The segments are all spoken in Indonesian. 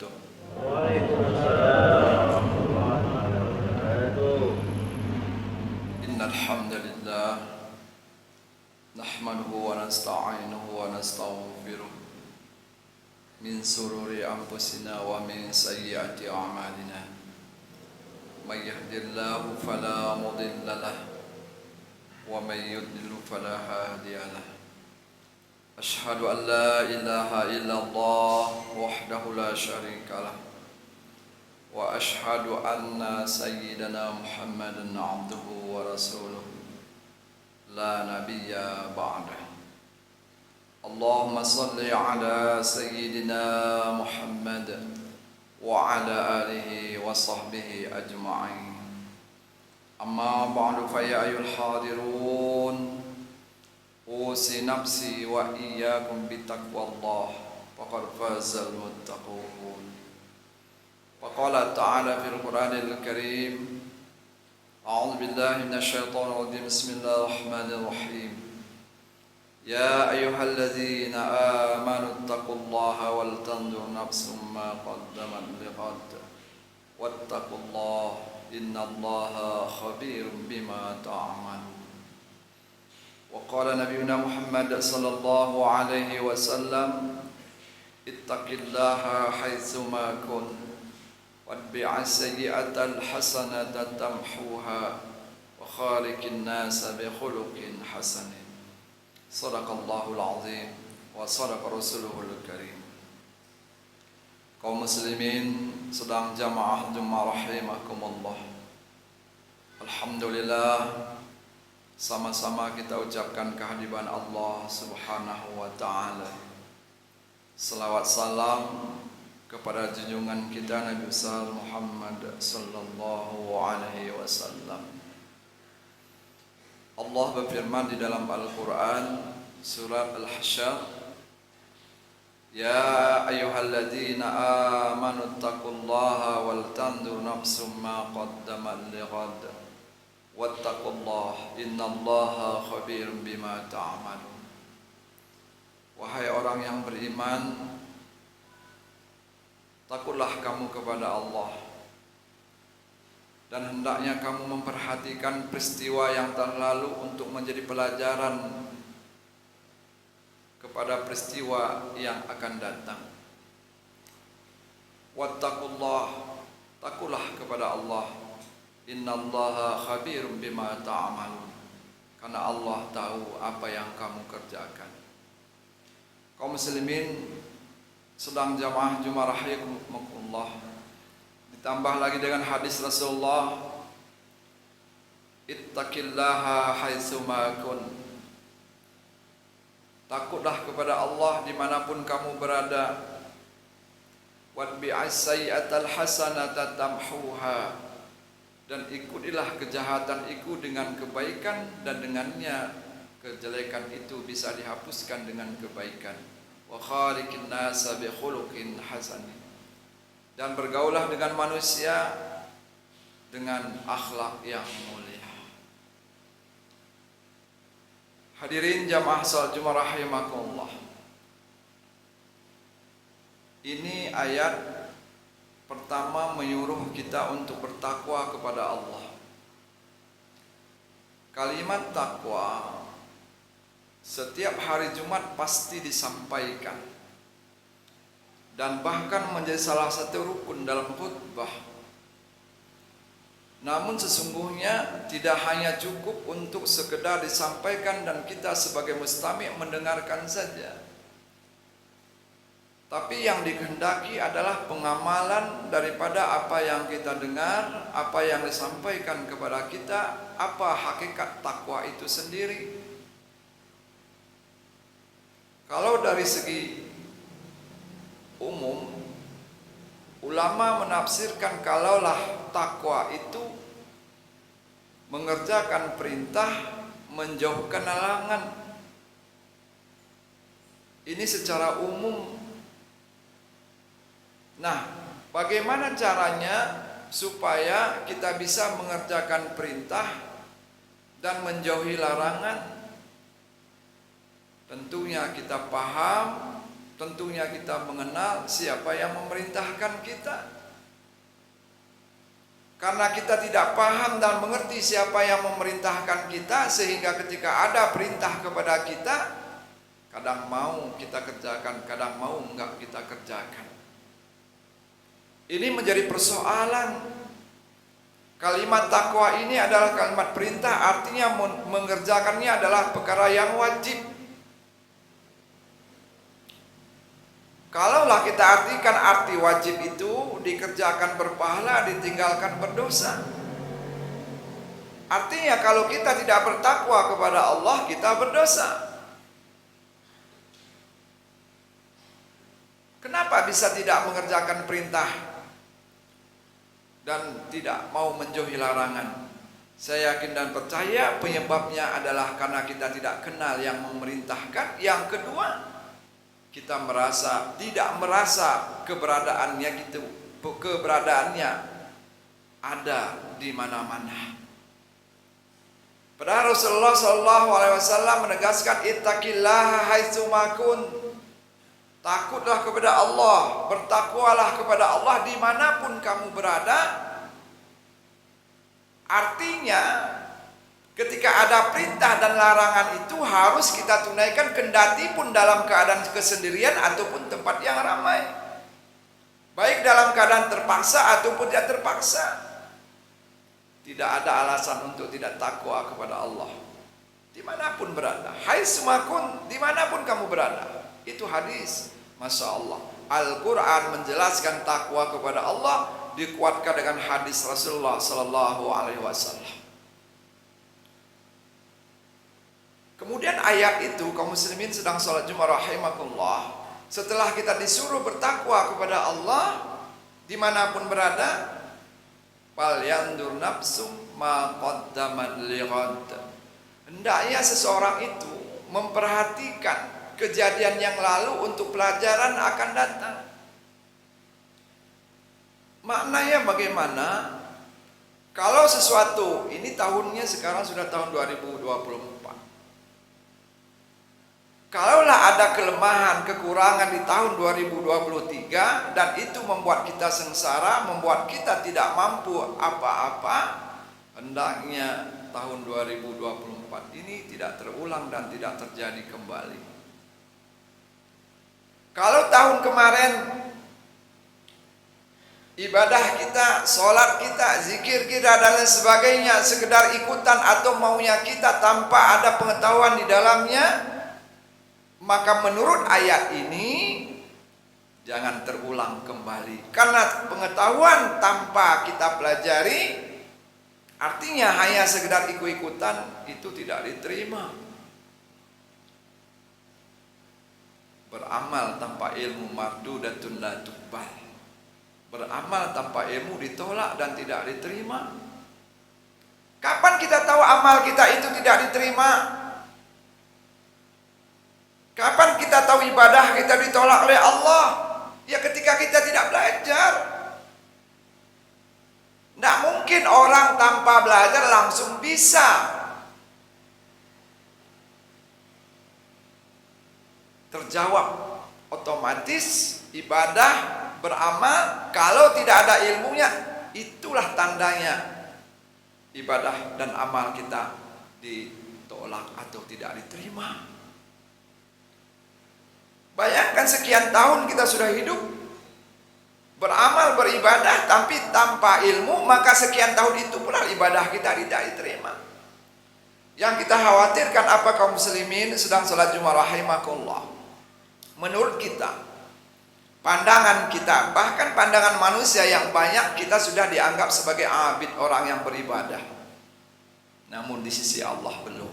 wabarakatuh. Waalaikumsalam warahmatullahi wabarakatuh. Innal hamdalillah nahmaduhu wa nasta'inuhu wa nastaghfiruh min sururi anfusina wa min sayyiati a'malina. May yahdihillahu fala mudilla lahu wa may yudlil fala hadiya lahu. Ashhadu an la ilaha illallah wahdahu la syarika lahu wa ashhadu anna sayyidana Muhammadan abduhu wa rasuluh la nabiyya ba'dah. Allahumma salli ala sayyidina Muhammad wa ala alihi wa sahbihi ajma'in. Amma ba'du fa ya ayyuhal hadirun, usi nafsi wa iyyakum bittaqwallah faqad fazal muttaqun. Wa qala ta'ala fil Qur'anil Karim, a'udzu billahi minasy syaithanir rajim. Bismillahir rahmanir rahim. Ya ayyuhalladzina amanu taqullaha wal tanzur nafsum ma qaddamat lighad wattaqullaha innallaha khabirum bima ta'malun. Wa qala nabiyyuna Muhammad sallallahu alaihi wasallam, ittaqillaha haitsu ma kunt watbi'as sayyi'atal hasanata tamhuha wa khaliqin nasa bi khuluqin hasanin. Sadaqallahul azim wa sadaqa rasuluhul karim. Kaum muslimin sedang jamaah Jumat rahimakumullah. Alhamdulillah, sama-sama kita ucapkan kehadiran Allah Subhanahu wa taala. Selawat salam kepada junjungan kita Nabi besar Muhammad sallallahu alaihi wasallam. Allah berfirman di dalam Al-Qur'an surat Al-Hasyr, ya ayyuhalladzina amanu taqullaha wal tanzur nafsum ma qaddamat lighad wattaqullaha innallaha khabirum bima ta'malun. Wahai orang yang beriman, takutlah kamu kepada Allah, dan hendaknya kamu memperhatikan peristiwa yang telah lalu untuk menjadi pelajaran kepada peristiwa yang akan datang. Wattaqullah, takutlah kepada Allah. Innallaha khabirum bima ta'malun, karena Allah tahu apa yang kamu kerjakan. Kaum muslimin sedang jamaah Jumat rahimakumullah, ditambah lagi dengan hadis Rasulullah, ittaqillaha haitsu ma kun, takutlah kepada Allah dimanapun kamu berada. Watbi'as sayyi'atal hasanata tamhuha, dan ikutilah kejahatan itu dengan kebaikan, dan dengannya kejelekan itu bisa dihapuskan dengan kebaikan. Wa khaliqin nasa bi khuluqin hasanin, dan bergaulah dengan manusia dengan akhlak yang mulia. Hadirin jamaah salat Jumat rahimakumullah. Ini ayat pertama menyuruh kita untuk bertakwa kepada Allah. Kalimat takwa setiap hari Jumat pasti disampaikan, dan bahkan menjadi salah satu rukun dalam khutbah. Namun sesungguhnya tidak hanya cukup untuk sekedar disampaikan dan kita sebagai mustami' mendengarkan saja, tapi yang dikehendaki adalah pengamalan daripada apa yang kita dengar, apa yang disampaikan kepada kita, apa hakikat takwa itu sendiri. Kalau dari segi umum, ulama menafsirkan kalaulah takwa itu mengerjakan perintah, menjauhkan larangan. Ini secara umum. Nah, bagaimana caranya supaya kita bisa mengerjakan perintah dan menjauhi larangan? Tentunya kita paham tentunya kita mengenal siapa yang memerintahkan kita. Karena kita tidak paham dan mengerti siapa yang memerintahkan kita, sehingga ketika ada perintah kepada kita, kadang mau kita kerjakan, kadang mau enggak kita kerjakan. Ini menjadi persoalan. Kalimat takwa ini adalah kalimat perintah, artinya mengerjakannya adalah perkara yang wajib. Kalaulah kita artikan arti wajib itu dikerjakan berpahala, ditinggalkan berdosa. Artinya kalau kita tidak bertakwa kepada Allah, kita berdosa. Kenapa bisa tidak mengerjakan perintah dan tidak mau menjauhi larangan? Saya yakin dan percaya penyebabnya adalah karena kita tidak kenal yang memerintahkan. Yang kedua, kita tidak merasa keberadaannya gitu. Keberadaannya ada di mana-mana. Padahal Rasulullah SAW menegaskan ittaqillaha haitsu ma kunt. Takutlah kepada Allah, bertakwalah kepada Allah dimanapun kamu berada. Artinya ketika ada perintah dan larangan itu harus kita tunaikan, kendati pun dalam keadaan kesendirian ataupun tempat yang ramai, baik dalam keadaan terpaksa ataupun tidak terpaksa. Tidak ada alasan untuk tidak takwa kepada Allah dimanapun berada. Hai semakun, dimanapun kamu berada. Itu hadis. Masya Allah, Al-Quran menjelaskan takwa kepada Allah, dikuatkan dengan hadis Rasulullah Sallallahu Alaihi Wasallam. Kemudian ayat itu, kaum muslimin sedang sholat Jumat rahimakumullah, setelah kita disuruh bertakwa kepada Allah dimanapun berada, fal yandur nafsum ma qaddamat lighad. Hendaknya seseorang itu memperhatikan kejadian yang lalu untuk pelajaran akan datang. Maknanya bagaimana? Kalau sesuatu, ini tahunnya sekarang sudah tahun 2024. Kalaulah ada kelemahan, kekurangan di tahun 2023 dan itu membuat kita sengsara, membuat kita tidak mampu apa-apa, hendaknya tahun 2024 ini tidak terulang dan tidak terjadi kembali. Kalau tahun kemarin ibadah kita, sholat kita, zikir kita dan lain sebagainya sekedar ikutan atau maunya kita tanpa ada pengetahuan di dalamnya, maka menurut ayat ini jangan terulang kembali. Karena pengetahuan tanpa kita pelajari, artinya hanya sekedar ikut-ikutan, itu tidak diterima. Beramal tanpa ilmu mardudatun la tuqbal. Beramal tanpa ilmu ditolak dan tidak diterima. Kapan kita tahu amal kita itu tidak diterima? Kapan kita tahu ibadah kita ditolak oleh Allah? Ya ketika kita tidak belajar. Tidak mungkin orang tanpa belajar langsung bisa. Terjawab otomatis ibadah, beramal, kalau tidak ada ilmunya, itulah tandanya ibadah dan amal kita ditolak atau tidak diterima. Bayangkan sekian tahun kita sudah hidup beramal, beribadah, tapi tanpa ilmu, maka sekian tahun itu pula ibadah kita tidak diterima. Yang kita khawatirkan apa kaum muslimin sedang sholat Jumat rahimakumullah? Menurut kita, pandangan kita, bahkan pandangan manusia yang banyak, kita sudah dianggap sebagai abid, orang yang beribadah. Namun di sisi Allah belum.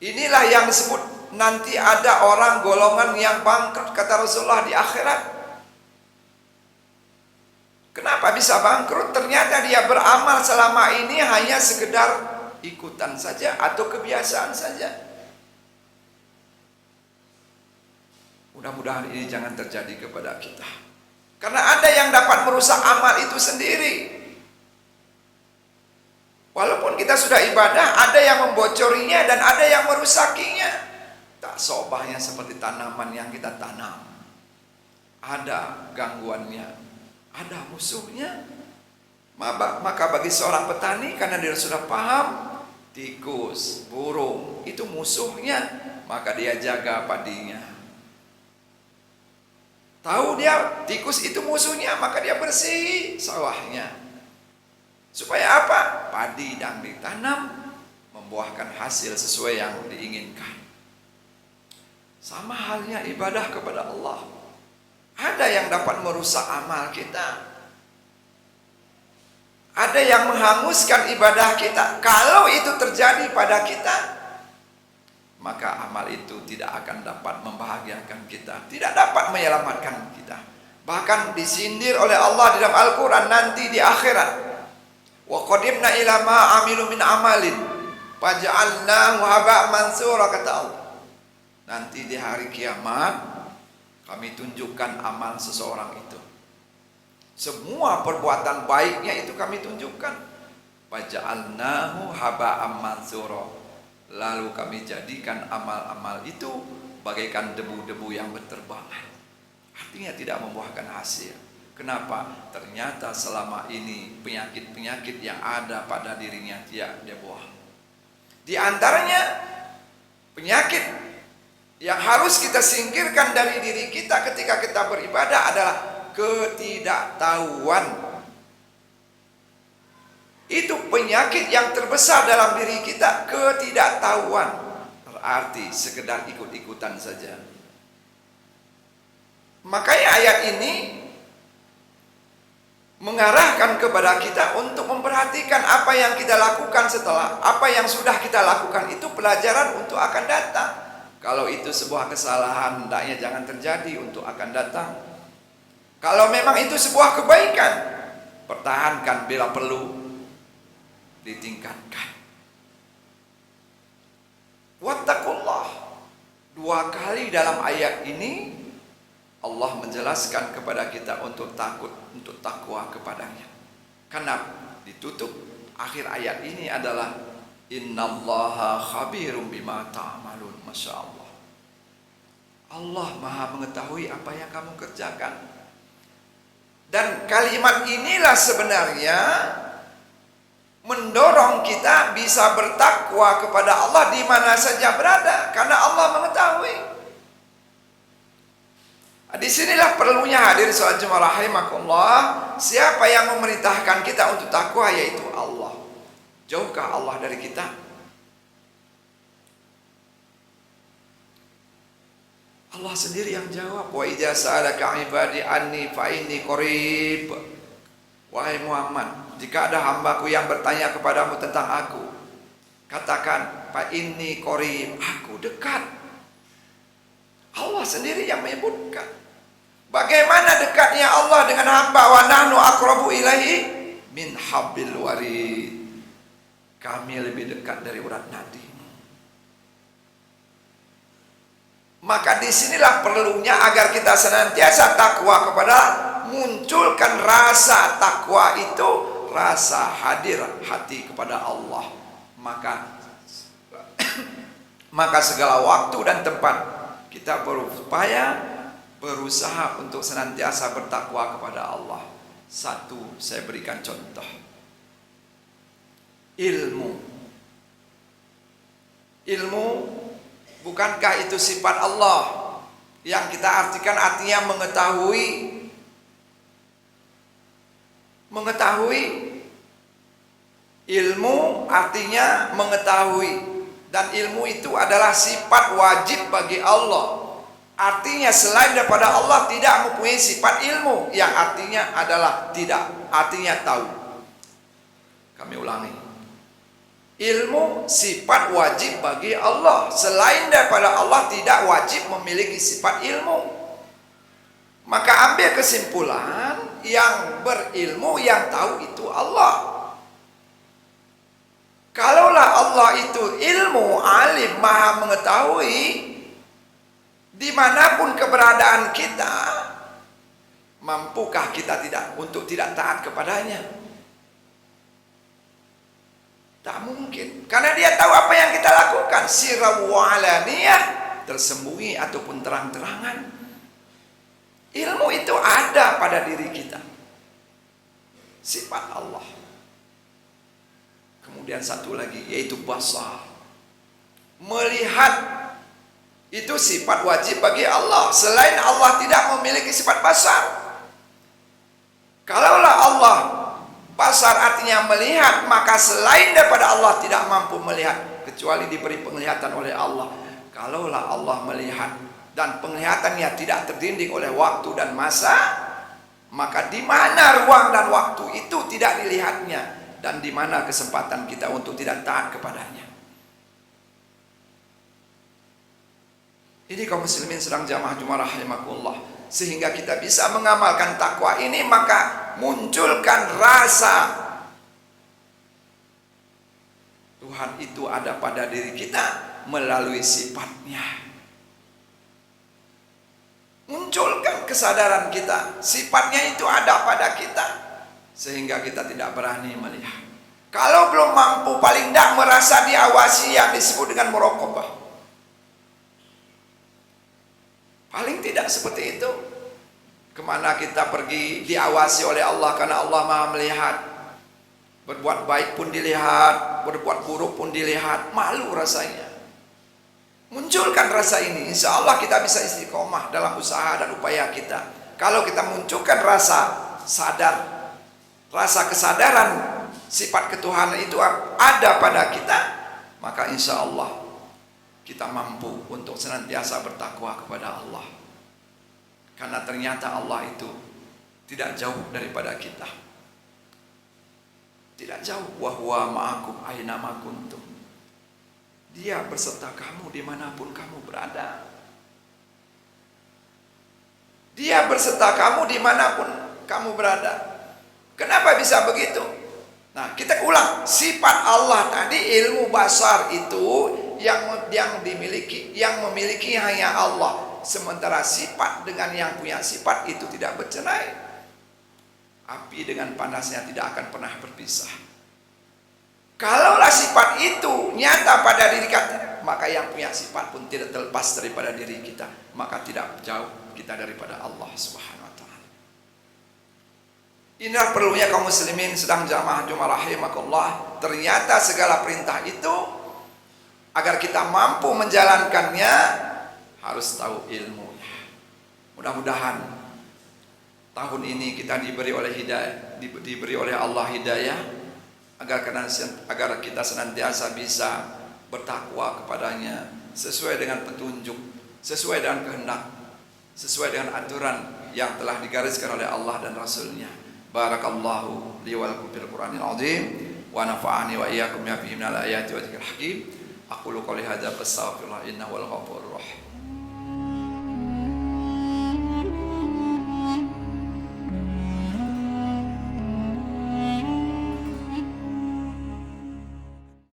Inilah yang disebut nanti ada orang golongan yang bangkrut, kata Rasulullah, di akhirat. Kenapa bisa bangkrut? Ternyata dia beramal selama ini hanya sekedar ikutan saja atau kebiasaan saja. Mudah-mudahan ini jangan terjadi kepada kita. Karena ada yang dapat merusak amal itu sendiri. Walaupun kita sudah ibadah, ada yang membocorinya dan ada yang merusakinya. Tak Tak sobahnya seperti tanaman yang kita tanam. Ada gangguannya, ada musuhnya. Maka bagi seorang petani, karena dia sudah paham tikus, burung itu musuhnya, maka dia jaga padinya. Tahu dia tikus itu musuhnya, maka dia bersih sawahnya. Supaya apa? Padi yang ditanam membuahkan hasil sesuai yang diinginkan. Sama halnya ibadah kepada Allah. Ada yang dapat merusak amal kita. Ada yang menghanguskan ibadah kita. Kalau itu terjadi pada kita, maka amal itu tidak akan dapat membahagiakan kita, tidak dapat menyelamatkan kita. Bahkan disindir oleh Allah di dalam Al-Quran nanti di akhirat. Wa qadimna ila ma amilu min amalin faj'alnahu haba'an mansura, kata Allah. Nanti di hari kiamat kami tunjukkan amal seseorang itu. Semua perbuatan baiknya itu kami tunjukkan. Faja'alnahu haba'an mansura. Lalu kami jadikan amal-amal itu bagaikan debu-debu yang berterbangan. Artinya tidak membuahkan hasil. Kenapa? Ternyata selama ini penyakit-penyakit yang ada pada dirinya tidak dia buang. Di antaranya penyakit yang harus kita singkirkan dari diri kita ketika kita beribadah adalah ketidaktahuan. Itu penyakit yang terbesar dalam diri kita, ketidaktahuan. Berarti sekedar ikut-ikutan saja. Makanya ayat ini mengarahkan kepada kita untuk memperhatikan apa yang kita lakukan setelah apa yang sudah kita lakukan itu pelajaran untuk akan datang. Kalau itu sebuah kesalahan, hendaknya jangan terjadi untuk akan datang. Kalau memang itu sebuah kebaikan, pertahankan bila perlu ditingkatkan. Wattaqullah. 2 kali dalam ayat ini Allah menjelaskan kepada kita untuk takut, untuk takwa kepadanya. Karena ditutup akhir ayat ini adalah innallaha khabirum bima ta'malun. Masya Allah. Allah maha mengetahui apa yang kamu kerjakan. Dan kalimat inilah sebenarnya mendorong kita bisa bertakwa kepada Allah di mana saja berada, karena Allah mengetahui. Disinilah perlunya hadir sholat Jumat rahimakumullah. Siapa yang memerintahkan kita untuk takwa? Yaitu Allah. Jauhkah Allah dari kita? Allah sendiri yang jawab. Wa idza sa'alaka 'ibadi anni fa inni qarib. Wahai Muhammad, jika ada hambaku yang bertanya kepadamu tentang aku, katakan fa inni qarib, aku dekat. Allah sendiri yang menyebutkan. Bagaimana dekatnya Allah dengan hamba? Wa nahnu aqrabu ilaihi min hablil warid. Kami lebih dekat dari urat nadi. Maka disinilah perlunya agar kita senantiasa takwa kepada, munculkan rasa takwa itu, rasa hadir hati kepada Allah. Maka segala waktu dan tempat kita berupaya, berusaha untuk senantiasa bertakwa kepada Allah. Satu, saya berikan contoh. Ilmu, bukankah itu sifat Allah yang kita artikan artinya mengetahui? Ilmu artinya mengetahui, dan ilmu itu adalah sifat wajib bagi Allah. Artinya selain daripada Allah tidak mempunyai sifat ilmu, yang artinya adalah tidak, artinya tahu. Kami ulangi. Ilmu sifat wajib bagi Allah. Selain daripada Allah tidak wajib memiliki sifat ilmu. Maka ambil kesimpulan, yang berilmu, yang tahu itu Allah. Kalaulah Allah itu ilmu, alim, maha mengetahui, dimanapun keberadaan kita, mampukah kita untuk tidak taat kepadanya? Tak mungkin, karena dia tahu apa yang kita lakukan. Sirran wa alaniyah, tersembunyi ataupun terang-terangan. Ilmu itu ada pada diri kita. Sifat Allah. Kemudian satu lagi yaitu basar. Melihat itu sifat wajib bagi Allah. Selain Allah tidak memiliki sifat basar. Kalaulah Allah basar artinya melihat, maka selain daripada Allah tidak mampu melihat kecuali diberi penglihatan oleh Allah. Kalaulah Allah melihat dan penglihatannya tidak terdinding oleh waktu dan masa, maka di mana ruang dan waktu itu tidak dilihatnya, dan di mana kesempatan kita untuk tidak taat kepadanya. Ini kaum muslimin sedang jamaah Jumat rahimakumullah, sehingga kita bisa mengamalkan takwa ini, maka munculkan rasa Tuhan itu ada pada diri kita melalui sifatnya. Munculkan kesadaran kita, sifatnya itu ada pada kita, sehingga kita tidak berani melihat. Kalau belum mampu, paling tidak merasa diawasi, yang disebut dengan muraqabah. Paling tidak seperti itu. Kemana kita pergi diawasi oleh Allah, karena Allah Maha melihat. Berbuat baik pun dilihat, berbuat buruk pun dilihat, malu rasanya. Munculkan rasa ini, insya Allah kita bisa istiqomah dalam usaha dan upaya kita. Kalau kita munculkan rasa sadar, rasa kesadaran sifat ketuhanan itu ada pada kita, maka insya Allah kita mampu untuk senantiasa bertakwa kepada Allah. Karena ternyata Allah itu tidak jauh daripada kita. Tidak jauh. Wa huwa ma'akum aina ma kuntum. Dia berserta kamu dimanapun kamu berada. Dia berserta kamu dimanapun kamu berada. Kenapa bisa begitu? Nah, kita ulang. Sifat Allah tadi, ilmu basar itu yang dimiliki, yang memiliki hanya Allah. Sementara sifat dengan yang punya sifat itu tidak bercerai. Api dengan panasnya tidak akan pernah berpisah. Kalaulah sifat itu nyata pada diri kita, maka yang punya sifat pun tidak terlepas daripada diri kita, maka tidak jauh kita daripada Allah Subhanahu wa taala. Inilah perlunya kaum muslimin sedang jamaah Jumat rahimakumullah. Ternyata segala perintah itu agar kita mampu menjalankannya harus tahu ilmunya. Mudah-mudahan tahun ini kita diberi oleh hidayah, diberi oleh Allah hidayah, agar kita senantiasa bisa bertakwa kepadanya sesuai dengan petunjuk, sesuai dengan kehendak, sesuai dengan aturan yang telah digariskan oleh Allah dan Rasulnya. Barakallahu li wa lakum fil Qur'anil azim wa nafa'ani wa iyyakum bihi minal ayati wa dzikril hakim. Aqulu qouli hadza fastaghfirullah innahu wal ghafurur rahim.